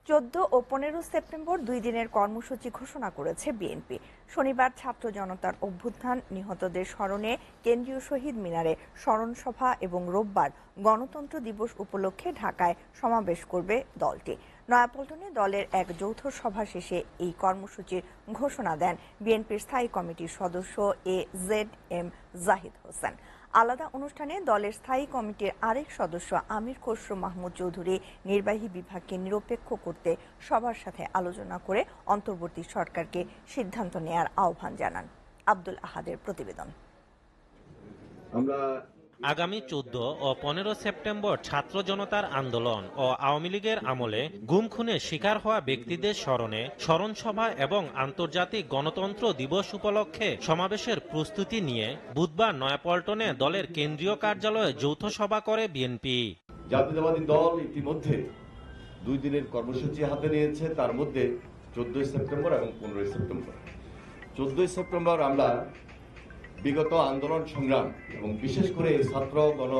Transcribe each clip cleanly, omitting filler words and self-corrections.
14 ও 15 September 2 দিনের কর্মসূচি ঘোষণা করেছে বিএনপি। শনিবার ছাত্র জনতার অভ্যুত্থান নিহতদের স্মরণে কেন্দ্রীয় শহীদ মিনারে স্মরণ সভা এবং রোববার গণতন্ত্র দিবস উপলক্ষে ঢাকায় সমাবেশ করবে দলটি। নয়াপল্টনে দলের এক যৌথ সভা শেষে এই কর্মসূচির ঘোষণা দেন বিএনপির স্থায়ী কমিটির সদস্য AZM জাহিদ হোসেন। আলাদা অনুষ্ঠানে দলের স্থায়ী কমিটির আরেক সদস্য আমির খসরু মাহমুদ চৌধুরী নির্বাহী বিভাগকে নিরপেক্ষ করতে সবার সাথে আলোচনা করে অন্তর্বর্তী সরকারকে সিদ্ধান্ত নেয়ার আহ্বান জানান। আব্দুল আহাদের প্রতিবেদন। আগামী 14 ও 15 সেপ্টেম্বর ছাত্র জনতার আন্দোলন ও আওয়ামী লীগের আমলে গুম খুনের শিকার হওয়া ব্যক্তিদের স্মরণে স্মরণ সভা এবং আন্তর্জাতিক গণতন্ত্র দিবস উপলক্ষে সমাবেশের প্রস্তুতি নিয়ে বুধবার নয়াপল্টনে দলের কেন্দ্রীয় কার্যালয়ে যৌথ সভা করে বিএনপি। জাতীয়তাবাদী দল ইতিমধ্যে 2 দিনের কর্মসূচি হাতে নিয়েছে, তার মধ্যে 14 সেপ্টেম্বর এবং 15 সেপ্টেম্বর। 14 সেপ্টেম্বর আমরা বিগত আন্দোলন সংগ্রাম এবং বিশেষ করে ছাত্র গণ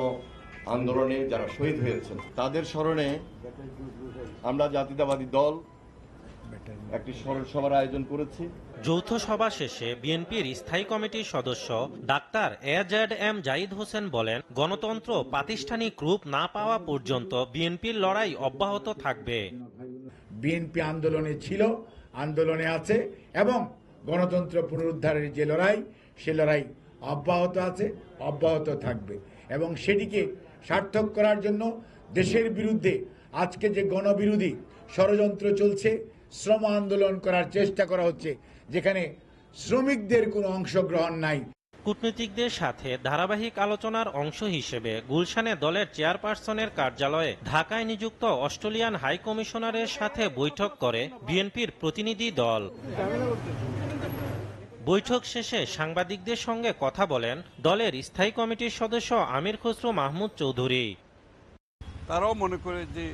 আন্দোলনে যারা শহীদ হয়েছেন তাদের স্মরণে আমরা জাতীয়তাবাদী দল একটি স্মরণ সভার আয়োজন করেছি। যৌথ সভা শেষে বিএনপির স্থায়ী কমিটির সদস্য ডাক্তার AZM জাহিদ হোসেন বলেন, গণতন্ত্র প্রাতিষ্ঠানিক রূপ না পাওয়া পর্যন্ত বিএনপির লড়াই অব্যাহত থাকবে। বিএনপি আন্দোলনে ছিল, আন্দোলনে আছে এবং গণতন্ত্র পুনরুদ্ধারের যে লড়াই, সে লড়াই অব্যাহত আছে, অব্যাহত থাকবে এবং সেটিকে সার্থক করার জন্য দেশের বিরুদ্ধে আজকে যে গণবিরোধী ষড়যন্ত্র চলছে, শ্রম আন্দোলন করার চেষ্টা করা হচ্ছে যেখানে শ্রমিকদের কোনো অংশগ্রহণ নাই। কূটনীতিকদের সাথে ধারাবাহিক আলোচনার অংশ হিসেবে গুলশানে দলের চেয়ারপারসনের কার্যালয়ে ঢাকায় নিযুক্ত অস্ট্রেলিয়ান হাই কমিশনারের সাথে বৈঠক করে বিএনপির প্রতিনিধি দল। বৈঠক শেষে সাংবাদিকদের সঙ্গে কথা বলেন দলের স্থায়ী কমিটির সদস্য আমির খসরু মাহমুদ চৌধুরী। তারাও মনে করে যে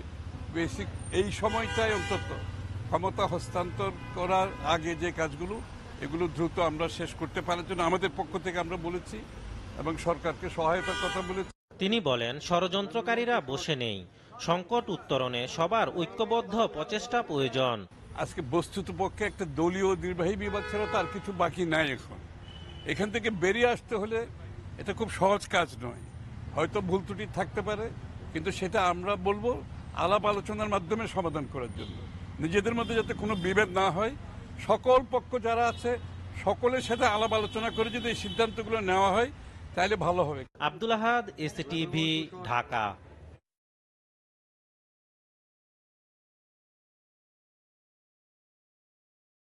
বেসিক এই সময়টাই অন্তত ক্ষমতা হস্তান্তর করার আগে যে কাজগুলো, এগুলো দ্রুত আমরা শেষ করতে পারার জন্য আমাদের পক্ষ থেকে আমরা বলেছি এবং সরকারকে সহায়তার কথা বলেছি। তিনি বলেন, ষড়যন্ত্রকারীরা বসে নেই, সংকট উত্তরণে সবার ঐক্যবদ্ধ প্রচেষ্টা প্রয়োজন। আজকে বস্তুত পক্ষে একটা দলীয় নির্বাহী বিভাগ ছাড়া তার কিছু বাকি নাই। এখান থেকে বেরিয়ে আসতে হলে এটা খুব সহজ কাজ নয়, হয়তো ভুল ত্রুটি থাকতে পারে, কিন্তু সেটা আমরা বলবো আলাপ আলোচনার মাধ্যমে সমাধান করার জন্য। নিজেদের মধ্যে যাতে কোনো বিভেদ না হয়, সকল পক্ষ যারা আছে সকলের সাথে আলাপ আলোচনা করে যদি এই সিদ্ধান্তগুলো নেওয়া হয় তাহলে ভালো হবে। আব্দুল আহাদ, SCTV, ঢাকা।